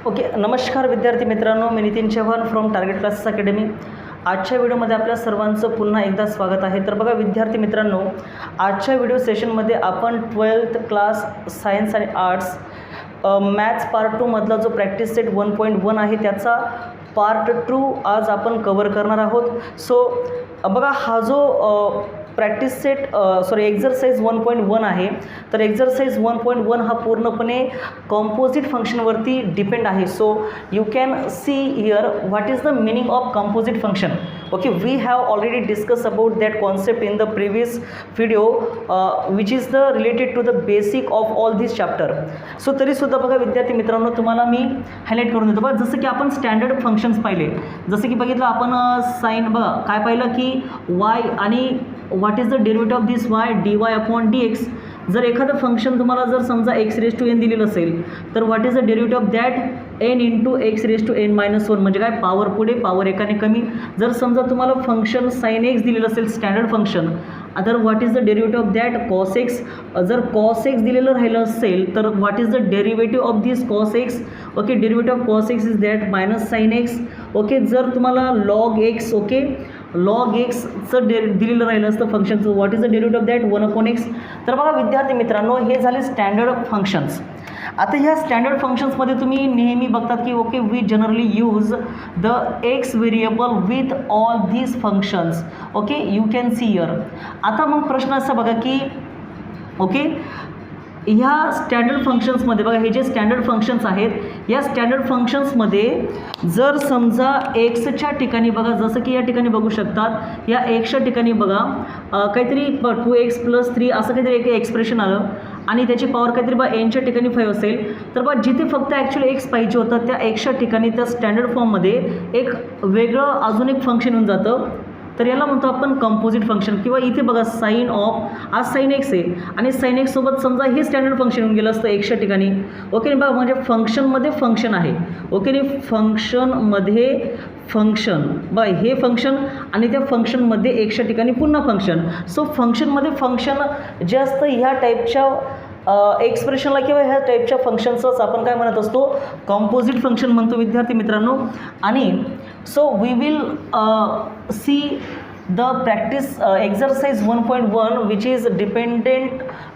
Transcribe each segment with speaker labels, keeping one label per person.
Speaker 1: Okay, नमस्कार विद्यार्थी मित्रांनो, मी Nitin Chavan from target classes academy. आजच्या व्हिडिओमध्ये आपल्या सर्वांचं पुन्हा एकदा स्वागत आहे. तर बघा विद्यार्थी मित्रांनो, आजच्या व्हिडिओ सेशनमध्ये आपण 12th क्लास सायन्स आणि आर्ट्स मॅथ्स पार्ट 2 मधला जो प्रॅक्टिस सेट 1.1 आहे त्याचा पार्ट 2 आज आपण कवर करणार आहोत. सो बघा हा जो प्रॅक्टिस सेट एक्झरसाइज 1.1 आहे. तर एक्झरसाइज 1.1 हा पूर्णपणे कंपोजिट फंक्शनवरती डिपेंड आहे. So you can see here what is the meaning of composite function. Okay, we have already discuss about that concept in the previous video which is the related to the basic of all this chapter. So तरीसुद्धा बघा विद्यार्थी मित्रांनो, तुम्हाला मी highlight करून देतो. बघा जसं की आपण स्टँडर्ड फंक्शन्स पाहिले, जसं की बघितलं आपण साईन, बघा काय पाहिलं की वाय आणि what is the derivative of this Y dy upon dx. जर एखादं फंक्शन तुम्हाला जर समजा x⁻n दिलेलं असेल तर what is the derivative of that n into x⁻n-1 म्हणजे काय, पॉवर पुढे पॉवर एकाने कमी. जर समजा तुम्हाला फंक्शन साइन x दिलेलं असेल स्टँडर्ड फंक्शन, तर what is the derivative of that cos x. जर कॉस x दिलेलं राहिलं असेल तर what is the derivative of this cos x. Okay, derivative of cos x is that minus sine x. Okay, जर तुम्हाला log x, okay log एक्सचं दिलेलं राहिलं असतं फंक्शनचं, what is the derivative of that 1/x. तर बघा विद्यार्थी मित्रांनो, हे झाले स्टँडर्ड फंक्शन्स. आता ह्या स्टँडर्ड फंक्शन्समध्ये तुम्ही नेहमी बघतात की okay we generally use the x variable with all this functions. Okay, you can see here. आता मग प्रश्न असा बघा की ओके ह्या स्टँडर्ड फंक्शन्समध्ये बघा, हे जे स्टँडर्ड फंक्शन्स आहेत या स्टँडर्ड फंक्शन्समध्ये जर समजा एक्सच्या ठिकाणी बघा, जसं की या ठिकाणी बघू शकतात, या एक्सच्या ठिकाणी बघा काहीतरी 2x + 3 असं काहीतरी एक एक्सप्रेशन आलं आणि त्याची पॉवर काहीतरी बा एनच्या ठिकाणी 5 असेल. तर बा जिथे फक्त ॲक्च्युली एक्स पाहिजे होतं त्या एक्सच्या ठिकाणी त्या स्टँडर्ड फॉर्ममध्ये एक वेगळं अजून एक फंक्शन येऊन जातं. तर याला म्हणतो आपण कंपोजिट फंक्शन. किंवा इथे बघा साईन ऑफ आज साईन एक्स आहे आणि साईन एक्स सोबत समजा हे स्टँडर्ड फंक्शन येऊन गेलं असतं एक्सच्या ठिकाणी. ओके बघा, म्हणजे फंक्शनमध्ये फंक्शन आहे. ओके, फंक्शनमध्ये फंक्शन बघा, हे फंक्शन आणि त्या फंक्शनमध्ये एक्सच्या ठिकाणी पुन्हा फंक्शन. सो फंक्शनमध्ये फंक्शन जे असतं ह्या टाईपच्या एक्सप्रेशनला किंवा ह्या टाईपच्या फंक्शन्सच आपण काय म्हणत असतो, कंपोजिट फंक्शन म्हणतो विद्यार्थी मित्रांनो. आणि so we will see the practice exercise 1.1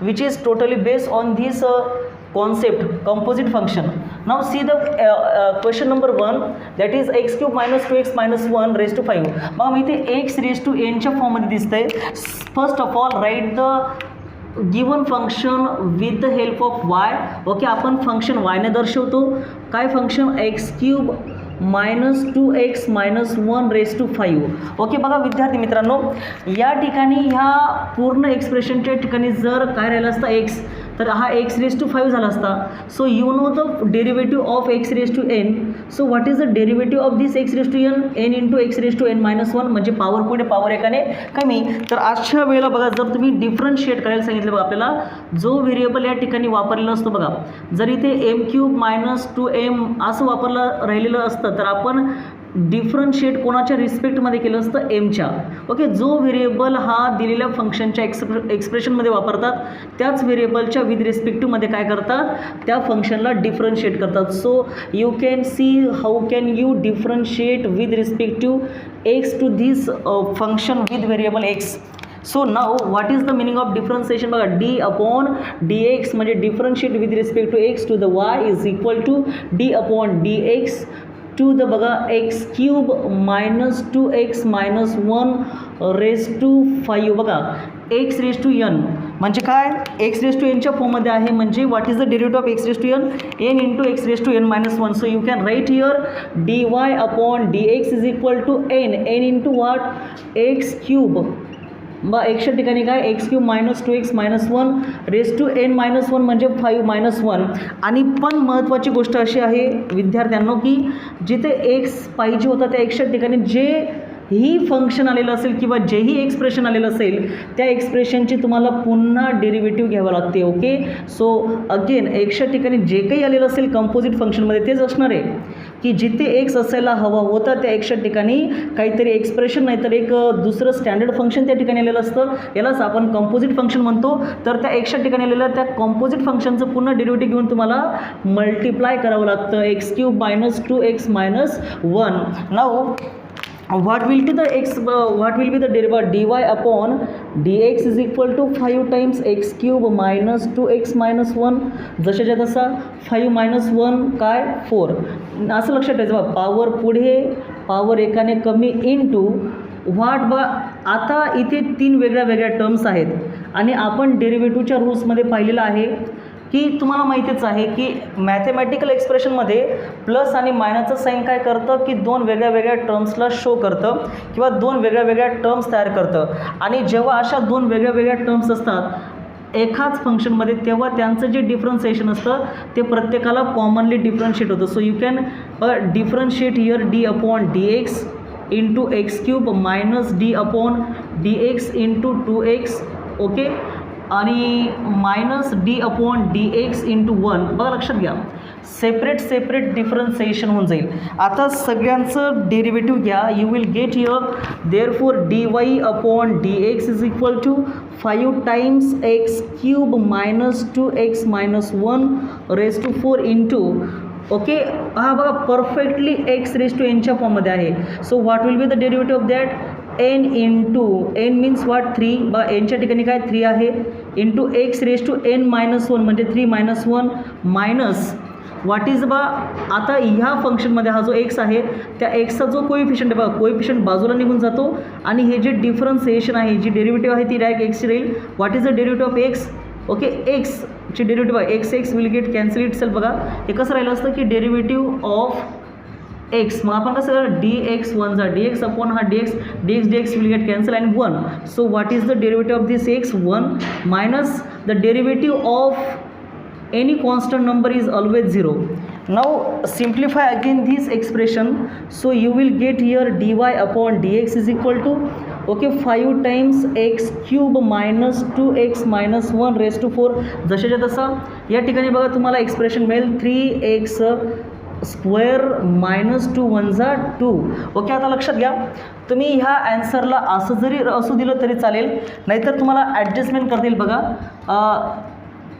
Speaker 1: which is totally based on this concept composite function. Now see the question number 1, that is x³ - 2x - 1 raised to 5. मग इथे x raised to n च्या फॉर्ममध्ये दिसतंय. First of all write the given function with the help of y. Okay, आपण function y ने दर्शवतो. काय function, x³ - 2x - 1 raised to 5. Okay बघा विद्यार्थी मित्रांनो, या ठिकाणी ह्या पूर्ण एक्सप्रेशनच्या ठिकाणी जर काय राहिलं असतं x, तर हा x raised to 5 झाला असता. So you know the derivative of x raised to n. So what is the derivative of this x raised to n into x raised to n - 1 म्हणजे पॉवर पुढे power एकाने कमी. तर आजच्या वेळेला बघा, जर तुम्ही डिफरन्शिएट करायला सांगितलं बघा आपल्याला, जो व्हेरिएबल या ठिकाणी वापरलेला असतो बघा, जर इथे m³ - 2m असं वापरलं राहिलेलं असतं तर आपण डिफरन्शिएट कोणाच्या रिस्पेक्टमध्ये केलं असतं, एमच्या. ओके, जो व्हेरिएबल हा दिलेल्या फंक्शनच्या एक्सप्रेशनमध्ये वापरतात त्याच व्हेरिएबलच्या विथ रिस्पेक्टिव्हमध्ये काय करतात, त्या फंक्शनला डिफरन्शिएट करतात. So you can see how can you differentiate with respective x to this function with variable x. So now what is the meaning of differentiation बघा, d/dx म्हणजे differentiate with respect to x to the y is equal to d/dx to the बघा x³ - 2x - 1 raised to 5. बघा x raised to n म्हणजे काय, x raised to n च्या फॉर्ममध्ये आहे. म्हणजे what is the derivative of x raised to n into x raised to n - 1. So you can write here dy/dx is equal to n into what x³ बा एक्सच्या ठिकाणी काय, x³ - 2x - 1 raised to n - 1 म्हणजे 5 - 1. आणि पण महत्त्वाची गोष्ट अशी आहे विद्यार्थ्यांनो की जिथे x पाहिजे होता त्या एक्सच्या ठिकाणी जे ही फंक्शन आलेलं असेल किंवा जेही एक्सप्रेशन आलेलं असेल त्या एक्सप्रेशनची तुम्हाला पुन्हा डेरिव्हेटिव्ह घ्यावं लागते. ओके, सो अगेन एक्सच्या ठिकाणी जे काही आलेलं असेल कंपोजिट फंक्शनमध्ये तेच असणार आहे की जिथे एक्स असायला हवा होता त्या एक्सच्या ठिकाणी काहीतरी एक्सप्रेशन नाही तर एक दुसरं स्टँडर्ड फंक्शन त्या ठिकाणी आलेलं असतं. यालाच आपण कंपोजिट फंक्शन म्हणतो. तर त्या एक्सच्या ठिकाणी आलेलं त्या कंपोजिट फंक्शनचं पुन्हा डेरिव्हेटिव्ह घेऊन तुम्हाला मल्टिप्लाय करावं लागतं x³ - 2x - 1. Now what will be the derivative dy upon dx is equal to 5 times x³ minus 2x minus 1. जशाच्या तसा 5 minus 1 काय 4. असं लक्षात ठेवायचं. पॉवर पुढे पॉवर एकाने कमी इंटू आता इथे 3 वेगळ्या टर्म्स आहेत आणि आपण डेरिव्हेटिव्हच्या रूल्समध्ये पाहिलेलं आहे की तुम्हाला माहितीच आहे की मॅथमॅटिकल एक्सप्रेशनमध्ये प्लस आणि मायनसचं साईन काय करतं की 2 वेगळ्या टर्म्सला शो करतं किंवा 2 वेगळ्या टर्म्स तयार करतं. आणि जेव्हा अशा 2 वेगळ्या टर्म्स असतात एकाच फंक्शनमध्ये तेव्हा त्यांचं जे डिफरन्सिएशन असतं ते प्रत्येकाला कॉमनली डिफरन्शिएट होतं. So you can differentiate here d/dx into x³ minus d/dx into 2x. Okay, आणि मायनस d/dx इंटू 1. बघा लक्षात घ्या, सेपरेट डिफरन्सिएशन होऊन जाईल. आता सगळ्यांचं डेरिव्हेटिव्ह घ्या. You will get here therefore dy/dx is equal to 5 times x³ minus 2x minus 1 raise to 4 into. Okay, हा बघा परफेक्टली x रेज टू nच्या फॉर्ममध्ये आहे. So what will be the derivative of that n into n means what 3. बघा nच्या ठिकाणी काय 3 आहे into x raise to n minus 1 म्हणजे 3 मायनस 1 मायनस व्हॉट इज बा. आता ह्या फंक्शनमध्ये हा जो x आहे त्या एक्सचा जो कोइफिशियंट आहे बघा कोइफिशियंट बाजूला निघून जातो आणि हे जे डिफरन्सिएशन आहे जी डेरिव्हेटिव्ह आहे ती डायरेक्ट एक्सची राहील. What is the derivative of x. Okay, एक्सची डेरिव्हेटिव्ह आहे x will get cancel itself. बघा हे कसं राहिलं असतं की डेरिव्हेटिव्ह ऑफ x. मग आपण कसं करा dx1 dx अपॉन हा dx will get cancel and 1. So what is the derivative of this x 1 minus the derivative of any constant number is always 0. Now simplify again this expression. So you will get here dy/dx is equal to 5 times x³ minus 2x minus 1 raised to 4. जशाच्या तसा या ठिकाणी बघा तुम्हाला expression मिळेल 3x square minus 2 1 2. Okay, आता लक्षात घ्या तुम्ही ह्या ॲन्सरला असं जरी असू दिलं तरी चालेल नाहीतर तुम्हाला ॲडजस्टमेंट करता येईल. बघा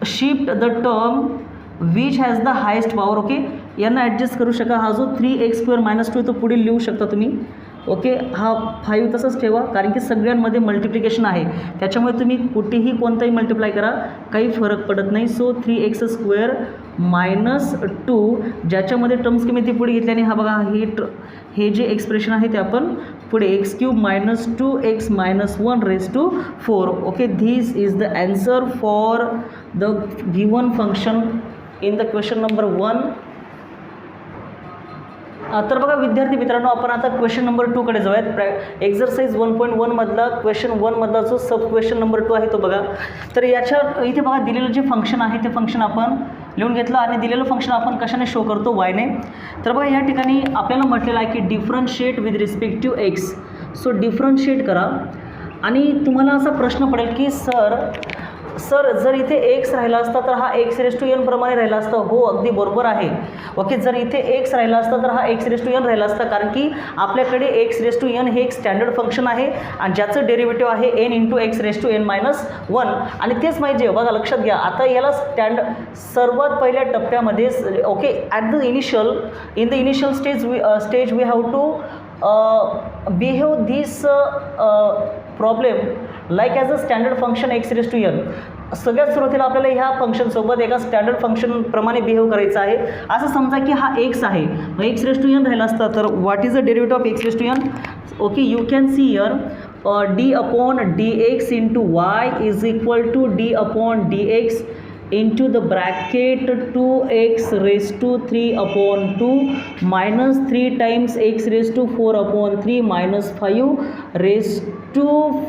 Speaker 1: shift the term which has the highest power. Okay, यांना ॲडजस्ट करू शका. हा जो 3x² मायनस 2 तो पुढे लिहू शकता तुम्ही. ओके, हा 5 तसंच ठेवा कारण की सगळ्यांमध्ये मल्टिप्लिकेशन आहे त्याच्यामुळे तुम्ही कुठेही कोणताही मल्टिप्लाय करा काही फरक पडत नाही. सो 3x² मायनस 2 ज्याच्यामध्ये टर्म्स कमी ती पुढे घेतली आणि हा बघा हे जे एक्सप्रेशन आहे ते आपण पुढे x³ minus 2x minus 1 raise to 4. Okay, this is the answer for the given function in the question number 1. तर बघा विद्यार्थी मित्रांनो आपण आता क्वेश्चन नंबर 2 कडे जाऊयात. एक्झरसाइज 1.1 मधला क्वेश्चन 1 मधला जो सब क्वेश्चन नंबर 2 आहे तो बघा. तर याच्या इथे बघा दिलेलं जे फंक्शन आहे ते फंक्शन आपण लिहून घेतलं आणि दिलेलं फंक्शन आपण कशाने शो करतो वायने. तर बघा या ठिकाणी आपल्याला म्हटलेलं आहे की differentiate with respect to x. So differentiate करा आणि तुम्हाला असा प्रश्न पडेल की सर जर इथे एक्स राहिला असता तर हा x⁴n प्रमाणे राहिला असता. हो, अगदी बरोबर आहे. ओके, जर इथे एक्स राहिला असता तर हा x⁴n राहिला असता कारण की आपल्याकडे x⁴n हे एक स्टँडर्ड फंक्शन आहे आणि ज्याचं डेरिव्हेटिव्ह आहे n इंटू x⁴n मायनस 1 आणि तेच माहिती बघा लक्षात घ्या. आता याला सर्वात पहिल्या टप्प्यामध्ये okay in the initial stage we have to behave this problem like as a standard function x⁴n. सगळ्यात सुरुवातीला आपल्याला ह्या फंक्शनसोबत एका स्टँडर्ड फंक्शनप्रमाणे बिहेव करायचं आहे. असं समजा की हा x आहे मग x⁴n राहिला असता तर what is the derivative of x⁴n. Okay, you can see here d/dx into y is equal to d/dx into the bracket 2x raised to 3 upon 2 minus 3 times x raised to 4 upon 3 minus 5 raised to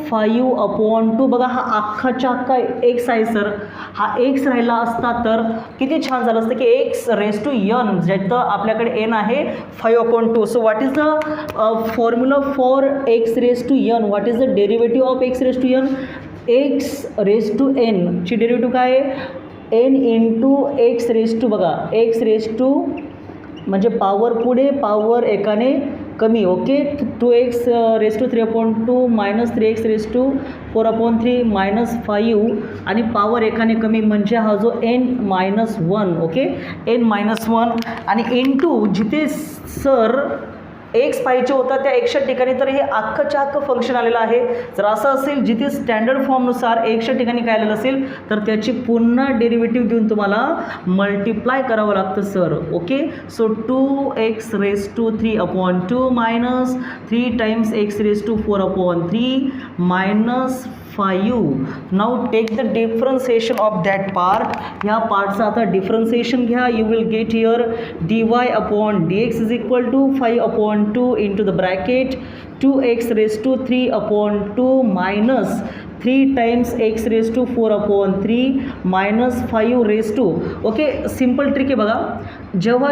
Speaker 1: 5 upon 2. बघा हा अख्खाच्या अख्खा x आहे sir, हा x राहिला असता तर किती छान झालं असतं की x raised to n, ज्यात आपल्याकडे n आहे 5 upon 2. So what is the formula for x raised to n? What is the derivative of x raised to n? x raised to n ची डेरिव्हेटिव्ह काय आहे? n into x raise to, बघा x raise to म्हणजे power पुढे power एकाने कमी. Okay, 2x raise to 3 upon 2 minus 3x raise to 4 upon 3 minus 5 आणि power एकाने कमी म्हणजे हा जो n-1. ओके, n-1 आणि इंटू जिथे सर एक्स पाहिजे होता त्या एक्सच्या ठिकाणी तर हे अख्खच्या अख्खं फंक्शन आलेलं आहे. जर असं असेल जिथे स्टँडर्ड फॉर्मनुसार एक्सच्या ठिकाणी काय आलेलं असेल तर त्याची पुन्हा डेरिव्हेटिव्ह घेऊन तुम्हाला मल्टिप्लाय करावं लागतं sir. Okay, so 2x raise to 3 upon 2 minus 3 times x raise to 4 upon 3 minus 5. Now take the differentiation of that part. ह्या पार्टचा आता डिफरन्सिएशन घ्या. You will get here dy upon dx is equal to 5 upon 2 into the bracket 2x raise to 3 upon 2 minus 3 times x raise to 4 upon 3 minus 5 raise to. Okay, simple trick आहे बघा. जेव्हा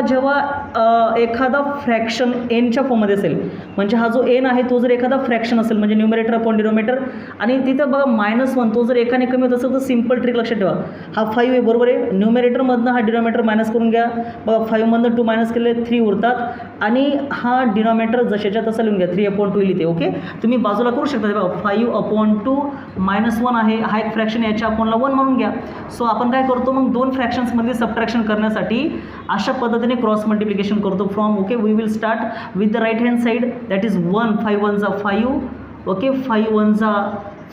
Speaker 1: एखादा fraction एनच्या फॉर्ममध्ये असेल म्हणजे हा जो N आहे तो जर एखादा फ्रॅक्शन असेल म्हणजे न्यूमरेटर अपॉन डिनोमिनेटर आणि तिथं बघा -1 तो जर एकाने कमी होत असेल तर सिम्पल ट्रिक लक्षात ठेवा. हा 5 आहे बरोबर आहे, न्यूमरेटरमधनं हा डिनोमिनेटर मायनस करून घ्या. बघा 5मधनं 2 मायनस केले 3 उरतात आणि हा डिनोमिनेटर जशाच्या तसा लिहून घ्या 3 अपॉन 2 लिहिते. ओके, तुम्ही बाजूला करू शकता. बघा 5 अपॉन 2 -1 आहे, हा एक फ्रॅक्शन याच्या अपॉनला 1 म्हणून घ्या. सो आपण काय करतो मग दोन फ्रॅक्शन्समध्ये सबट्रॅक्शन करण्यासाठी अशा पद्धतीने क्रॉस मल्टिप्लिकेशन करतो from. Okay, we will start with the right hand side that is 1 5 1 जा 5. ओके, 5 1 जा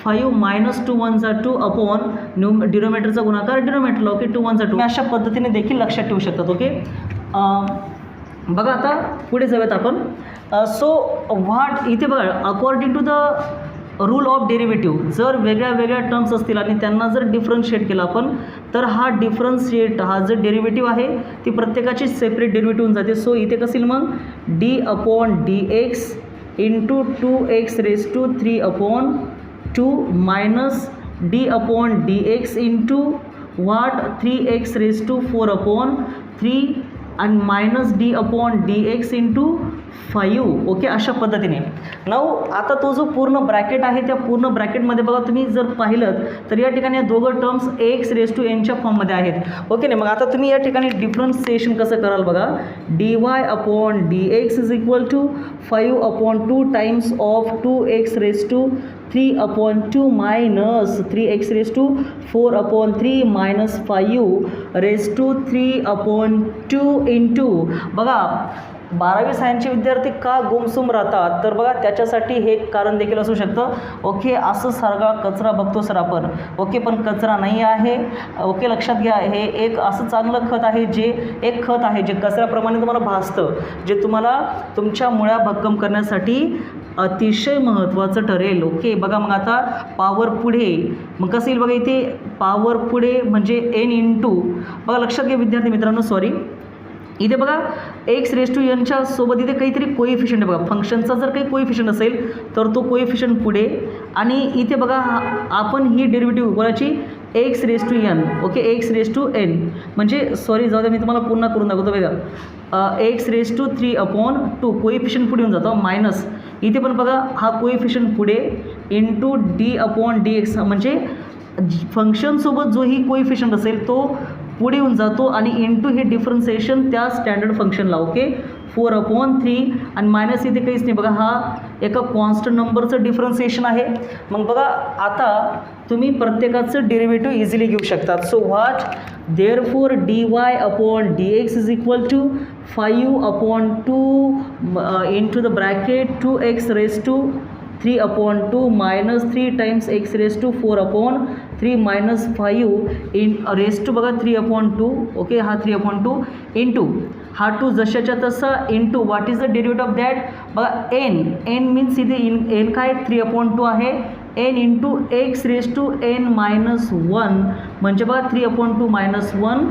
Speaker 1: 5 मायनस 2 1 जा 2 अपॉन डिनोमिनेटरचा गुणाकार डिनोमिनेटरला. ओके, 2 1 जा 2 अशा पद्धतीने देखील लक्षात ठेवू शकतात. ओके, बघा आता पुढे जाऊयात आपण. सो व्हॉट इथे बघा according to the rule of derivative जर वेगळ्या टर्म्स असतील आणि त्यांना जर डिफरन्शिएट केलं आपण तर हा डिफरन्शिएट हा जर डेरिव्हेटिव्ह आहे ती प्रत्येकाची सेपरेट डेरिव्हेटिव्ह होऊन जाते. सो इथे कसं येईल मग d upon dx into 2x raise to 3 upon 2 minus d upon dx into what 3x raise to 4 upon 3 आणि minus d upon dx into 5. Okay, अशा पद्धतीने. नाऊ आता तो जो पूर्ण ब्रॅकेट आहे त्या पूर्ण ब्रॅकेटमध्ये बघा तुम्ही जर पाहिलं तर या ठिकाणी या दोघं टर्म्स एक्स रेस टू एनच्या फॉर्ममध्ये आहेत. ओके नाही, मग आता तुम्ही या ठिकाणी डिफरन्सिएशन कसं कराल बघा. dy upon dx is equal to 5 upon 2 times of 2x raise to 3 upon 2 minus 3x raise to 4 upon 3 minus 5 raise to 3 upon 2 into. बघा 12वी सायन्सचे विद्यार्थी का गुमसुम राहतात तर बघा त्याच्यासाठी हे कारण देखील असू शकतं. ओके, असं सगळा कचरा बघतो सर आपण. ओके, पण कचरा नाही आहे. ओके, लक्षात घ्या हे एक असं चांगलं खत आहे जे एक खत आहे जे कचऱ्याप्रमाणे तुम्हाला भासतं, जे तुम्हाला तुमच्या मुळ्या भक्कम करण्यासाठी अतिशय महत्त्वाचं ठरेल. ओके, बघा मग आता पॉवर पुढे मग कसं येईल बघा. इथे पॉवर पुढे म्हणजे n इंटू बघा लक्षात घ्या विद्यार्थी मित्रांनो. सॉरी, इथे बघा एक्स रेस टू एनच्या सोबत इथे काहीतरी कोइफिशियंट आहे बघा. फंक्शनचा जर काही कोइफिशियंट असेल तर तो कोइफिशियंट पुढे आणि इथे बघा आपण ही डेरिव्हेटिव्ह कोणाची x raise to n. Okay, x raise to n म्हणजे सॉरी जाऊ द्या मी तुम्हाला पुन्हा करून दाखवतो बघा. X raise to 3 upon 2 coefficient पुढे येऊन जातो मायनस इथे पण बघा हा कोइफिशियंट पुढे इंटू d अपॉन dx म्हणजे फंक्शनसोबत जो ही कोइफिशियंट असेल तो पुढे येऊन जातो आणि इंटू हे डिफरन्सिएशन त्या स्टँडर्ड फंक्शनला. ओके, 4 अपॉन 3 आणि मायनस इथे काहीच नाही बघा. हा एका कॉन्स्टंट नंबरचं डिफरन्सिएशन आहे. मग बघा आता तुम्ही प्रत्येकाचं डेरिव्हेटिव्ह इझिली घेऊ शकतात. So what therefore dy upon dx is equal to 5 upon 2 into the bracket 2x raise to 3 upon 2 minus 3 times x raise to 4 upon 3 minus 5 in raise to बघा 3 अपॉन 2. ओके, हा 3 upon 2 into हा 2 जशाच्या तसा into what is the derivative of that बघा n means इथे n काय 3 upon 2 आहे n into x raise to n minus one म्हणजे बघा 3/2 minus one.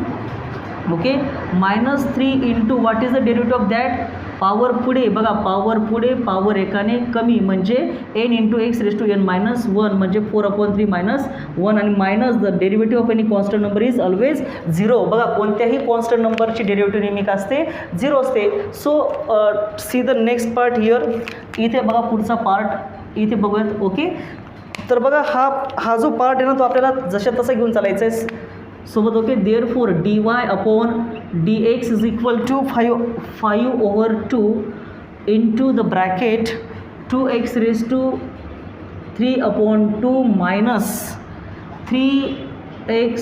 Speaker 1: Okay, -3 into what is the derivative of that, power पुढे बघा, पॉवर पुढे power एकाने कमी म्हणजे n into x raise to n minus one म्हणजे 4/3 मायनस वन आणि minus the derivative of any constant number is always zero. बघा कोणत्याही कॉन्स्टंट नंबरची डेरिव्हेटिव्ह नेहमी काय असते, झिरो असते. So see the next part here. इथे बघा पुढचा पार्ट इथे बघूयात. ओके, तर बघा हा जो पार्ट आहे ना तो आपल्याला जशा तसा घेऊन चालायचा आहे सोबत. Okay, therefore dy upon dx is equal to 5/2 into the bracket 2x raise to 3/2 minus 3x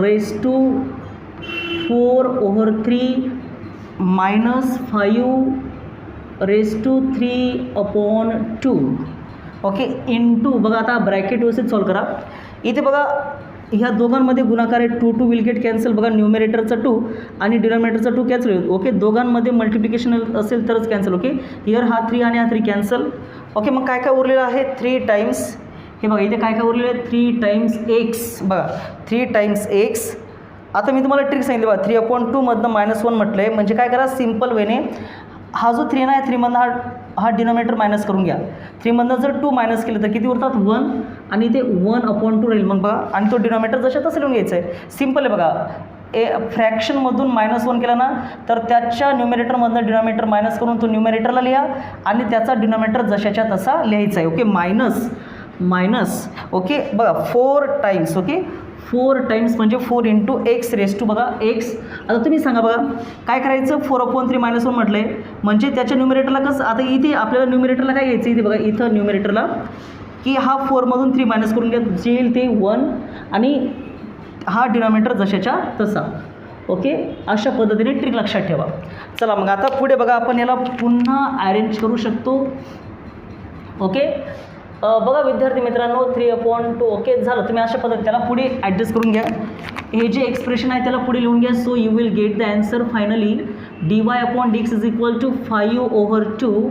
Speaker 1: raise to 4/3 minus 5 raise to 3/2. Okay, into बघा आता ब्रॅकेट व्यवस्थित सॉल्व करा. इथे बघा ह्या दोघांमध्ये गुणाकार आहे, 2 विल गेट कॅन्सल. बघा न्यूमरेटरचा 2 आणि डिनॉमिनेटरचा 2 कॅन्सल होईल. ओके, दोघांमध्ये मल्टिप्लिकेशन असेल तरच कॅन्सल. ओके, हिअर हा 3 आणि हा 3 कॅन्सल. ओके, मग काय काय उरलेलं आहे, 3 टाइम्स, हे बघा इथे काय काय उरलेलं आहे, 3 टाइम्स एक्स. बघा 3 टाइम्स एक्स. आता मी तुम्हाला ट्रिक सांगितली बघा, 3/2 मधनं -1 म्हटलं आहे म्हणजे काय करा, सिम्पल वेने हा जो 3 आहे 3 मधनं हा डिनॉमिनेटर मायनस करून घ्या. 3 मधनं जर 2 मायनस केलं तर किती उरतात, 1 आणि ते 1/2 राहील. मग बघा आणि तो डिनॉमिनेटर जशा तसं लिहून घ्यायचं आहे. सिम्पल आहे बघा. फ्रॅक्शनमधून -1 केला ना तर त्याच्या न्यूमरेटरमधनं डिनॉमिनेटर मायनस करून तो न्यूमरेटरला लिहा आणि त्याचा डिनॉमिनेटर जशाच्या तसा लिहायचा आहे. Okay, minus. ओके, बघा 4 टाइम्स. ओके, 4 टाइम्स म्हणजे 4 इंटू एक्स रेस टू बघा एक्स. आता तुम्ही सांगा बघा काय करायचं, 4/3 -1 म्हटलं आहे म्हणजे त्याच्या न्यूमरेटरला कसं, आता इथे आपल्याला न्यूमरेटरला काय घ्यायचं, इथे बघा इथं न्यूमरेटरला की हा 4मधून 3 मायनस करून घ्या, जे येईल ते 1 आणि हा डिनॉमिनेटर जशाच्या तसा. ओके, अशा पद्धतीने ट्रिक लक्षात ठेवा. चला मग आता पुढे बघा आपण याला पुन्हा अरेंज करू शकतो. ओके, बघा विद्यार्थी मित्रांनो 3/2. ओके झालं, तुम्ही अशा पद्धतीने त्याला पुढे ॲडजस्ट करून घ्या. हे जे एक्सप्रेशन आहे त्याला पुढे लिहून घ्या. So you will get the answer finally dy upon dx is equal to 5/2.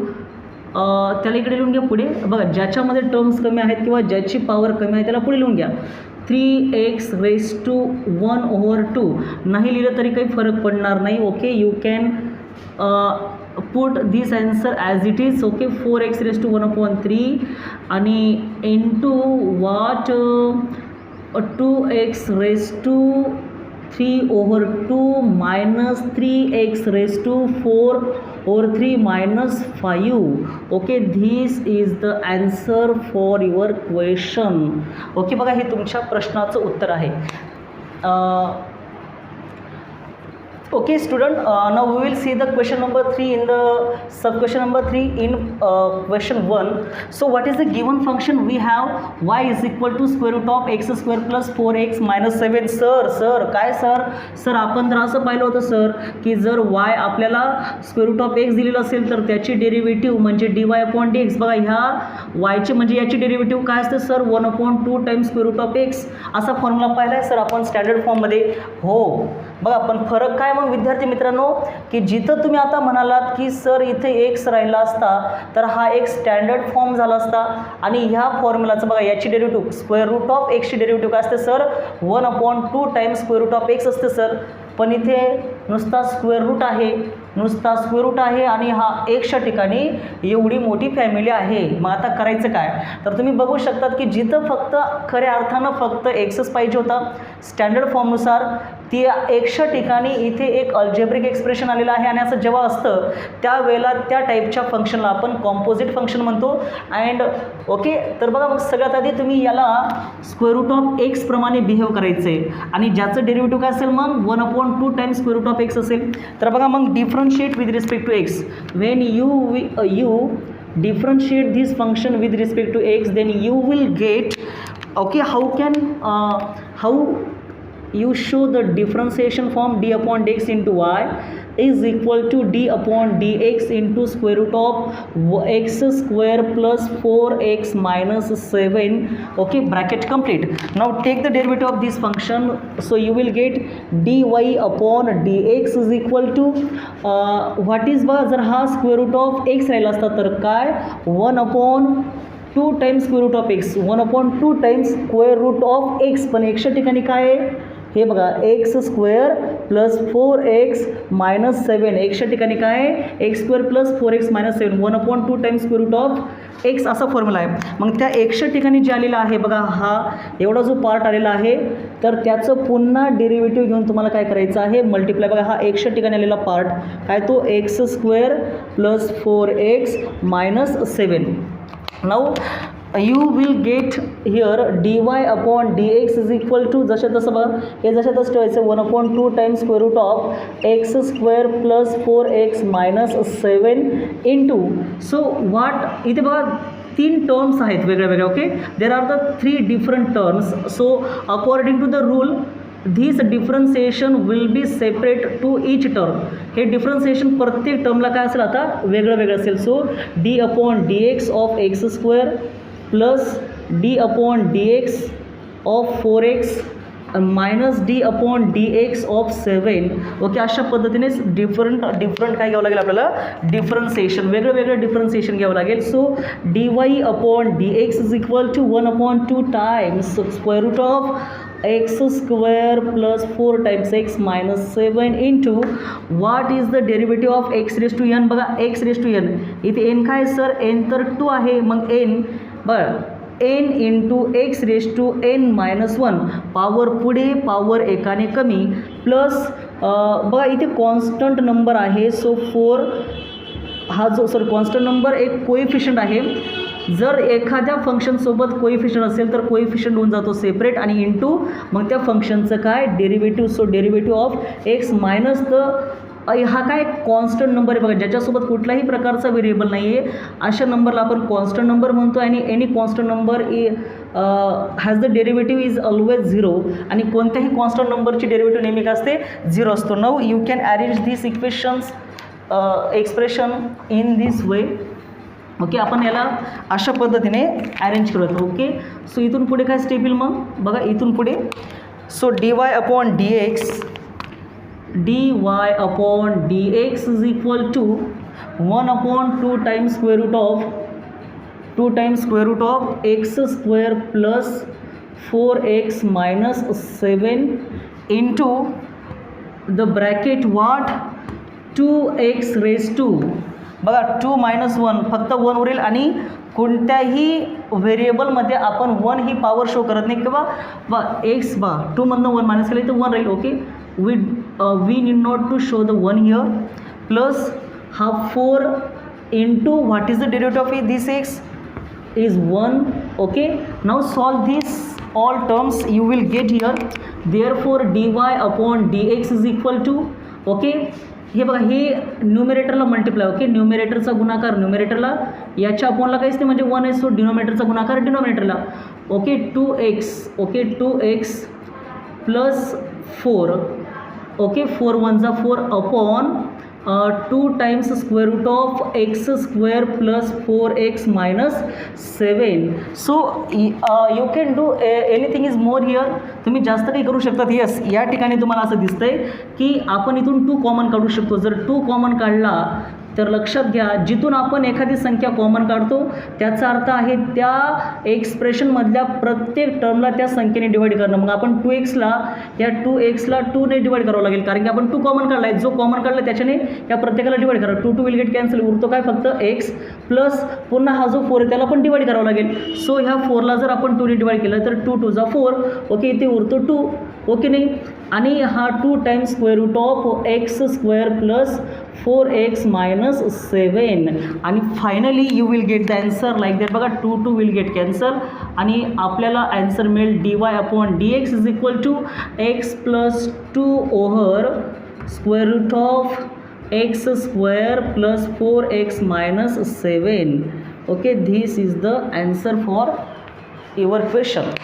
Speaker 1: त्याला इकडे लिहून घ्या पुढे. बघा ज्याच्यामध्ये टर्म्स कमी आहेत किंवा ज्याची पॉवर कमी आहे त्याला पुढे लिहून घ्या. 3x raise to 1/2. नाही लिहिलं तरी काही फरक पडणार नाही. Okay, you can put this answer as it is. Okay, 4x raised to 1/3 आणि into what 2x raised to 3/2 minus 3x raised to 4/3 minus 5. Okay, this is the answer for your question. Okay, बघा हे तुमच्या प्रश्नाचं उत्तर आहे. Okay student, now we will see the question number 3 in the sub question number 3 in question 1. So what is the given function we have, y is equal to square root of x square plus 4x minus 7. Sir काय sir आपण तर असं पाहिलं होतं sir की जर y आपल्याला square root of x दिलेलं असेल तर त्याची डेरिव्हेटिव्ह म्हणजे dy अपॉन dx. बघा ह्या y चे म्हणजे याची डेरिव्हेटिव्ह काय असते sir, 1/2 times square root of x. असा फॉर्म्युला पाहिला आहे सर आपण स्टँडर्ड फॉर्ममध्ये. हो बघा पण फरक काय मग विद्यार्थी मित्रांनो की जिथं तुम्ही आता म्हणालात की सर इथे एक्स राहिला असता तर हा एक स्टँडर्ड फॉर्म झाला असता आणि ह्या फॉर्म्युलाचं बघा याची डेरिव्हेटिव्ह स्क्वेअर रूट ऑफ एक्सची डेरिव्हेटिव्ह काय असते sir, 1/2 times square root of x असते सर. पण इथे नुसता स्क्वेअर रूट आहे आणि हा एक्सच्या ठिकाणी एवढी मोठी फॅमिली आहे. मग आता करायचं काय, तर तुम्ही बघू शकतात की जिथं फक्त खऱ्या अर्थानं फक्त एक्सच पाहिजे होता स्टँडर्ड फॉर्मनुसार ती एक्सच्या ठिकाणी इथे एक अल्जेब्रिक एक्सप्रेशन आलेलं आहे आणि असं जेव्हा असतं त्यावेळेला त्या टाईपच्या फंक्शनला आपण कॉम्पोजिट फंक्शन म्हणतो. अँड ओके तर बघा मग सगळ्यात आधी तुम्ही याला स्क्वेअर रूट ऑफ एक्स प्रमाणे बिहेव करायचं आहे आणि ज्याचं डेरिव्हेटिव्ह काय असेल मग 1/2 times square root of x असेल. तर बघा मग differentiate with respect to x. When you differentiate this function with respect to x then you will get okay how you show the differentiation from d upon dx into y is equal to d upon dx into square root of x square plus 4x minus 7. Okay, bracket complete. Now take the derivative of this function, so you will get dy upon dx is equal to what is बघा जर हा square root of x राहिला असता तर काय 1/2 2 times square root of x, 1/2 times square root of x. पण एक्सच्या ठिकाणी काय आहे हे बघा, x square plus 4x minus 7. एक्सच्या ठिकाणी काय आहे x square plus 4x minus 7, 1/2 times square root of x असा फॉर्म्युला आहे. मग त्या एक्सच्या ठिकाणी जे आलेला आहे बघा, हा एवढा जो पार्ट आलेला आहे तर त्याचं पुन्हा डेरिव्हेटिव्ह घेऊन तुम्हाला काय करायचं आहे मल्टिप्लाय. बघा हा एक्सच्या ठिकाणी आलेला पार्ट काय तो x square plus 4x minus 7. Now you will get here dy upon dx is equal to जशा तसं बघा हे जशा तसं ठेवायचं 1/2 times square root of x square plus 4x minus 7 into. So what इथे बघा 3 टर्म्स आहेत वेगळ्या वेगळ्या. Okay, there are the 3 different terms. So according to the rule this differentiation will be separate to each term. हे differentiation प्रत्येक टर्मला काय असेल आता वेगळं वेगळं असेल. So d upon d x of x square plus d upon d x of 4x minus D upon d x of 7. Okay, अशा पद्धतीने डिफरंट काय घ्यावं लागेल आपल्याला डिफरन्सिएशन, वेगळं वेगळं डिफरन्सिएशन घ्यावं लागेल. So d y upon d x is equal to 1/2 times square root of x square plus 4 times x minus 7 into what is the derivative of x raise to n. बघा x raise to n इथे n काय sir n तर 2 आहे. मग n बघा n into x raise to n minus 1, power पुढे power एकाने कमी प्लस बघा इथे कॉन्स्टंट नंबर आहे. सो 4 हा जो सर कॉन्स्टंट नंबर एक कोइफिशियंट आहे. जर एखाद्या फंक्शनसोबत कोइफिशियंट असेल तर कोइफिशियंट होऊन जातो सेपरेट आणि इंटू मग त्या फंक्शनचं काय derivative. So derivative of x minus the हा काय कॉन्स्टंट नंबर आहे बघा, ज्याच्यासोबत कुठल्याही प्रकारचा व्हेरिएबल नाही आहे अशा नंबरला आपण कॉन्स्टंट नंबर म्हणतो. आणि any constant number has the derivative is always 0 आणि कोणत्याही कॉन्स्टंट नंबरची डेरिव्हेटिव्ह नेहमी काय असते 0 असतो. Now you can arrange this equations expression in this way. Okay, आपण याला अशा पद्धतीने अरेंज करतो. ओके, सो इथून पुढे काय स्टेप येईल मग बघा इथून पुढे. So d y upon d x dy upon dx is equal to 1/2 times square root of 2 times square root of x square plus 4x minus 7 into the bracket what 2x raised to बघा 2 minus 1 फक्त 1 उरेल आणि कोणत्याही व्हेरिएबलमध्ये आपण 1 ही power show करत नाही किंवा एक्स 2 मधनं 1 मायनस केलं तर 1 राहील. Okay, we need not to show the 1 here plus half 4 into what is the derivative of this x is 1. Okay, now solve this all terms you will get here. Therefore dy upon dx is equal to okay हे बघा हे न्यूमिरेटरला multiply. Okay, न्यूमिरेटरचा गुणाकार न्यूमिरेटरला याच्या अपॉनला काहीच नाही म्हणजे 1 आहे. So डिनॉमिनेटरचा गुणाकार डिनॉमिनेटरला. Okay 2x okay 2x plus 4 okay 4 1 जा 4 upon 2 times square root of x square plus 4x minus 7. So you can do anything is more here. तुम्ही जास्त काही करू शकतात. येस, या ठिकाणी तुम्हाला असं दिसतंय की आपण इथून 2 कॉमन काढू शकतो. जर 2 कॉमन काढला तर लक्षात घ्या जिथून आपण एखादी संख्या कॉमन काढतो त्याचा अर्थ आहे त्या एक्सप्रेशनमधल्या प्रत्येक टर्मला त्या संख्येने डिवाईड करणं. मग आपण 2xला या 2xला 2ने डिवाईड करावं लागेल कारण की आपण 2 कॉमन काढला आहे. जो कॉमन काढला त्याच्याने त्या प्रत्येकाला डिवाईड करा. 2 विल गेट कॅन्सल, उरतो काय फक्त x प्लस पुन्हा हा जो 4 आहे त्याला पण डिवाईड करावं लागेल. सो ह्या 4ला जर आपण 2ने डिवाईड केलं तर 2 2 जा 4. ओके, इथे उरतो 2. ओके नाही, आणि हा 2 times square root of x square plus 4x minus 7 आणि finally you will get the answer like that. बघा 2 2 विल गेट कॅन्सल आणि आपल्याला ॲन्सर मिळेल dy upon dx is equal to x plus 2 over square root of x square plus 4x minus 7. Okay, this is the answer for your question.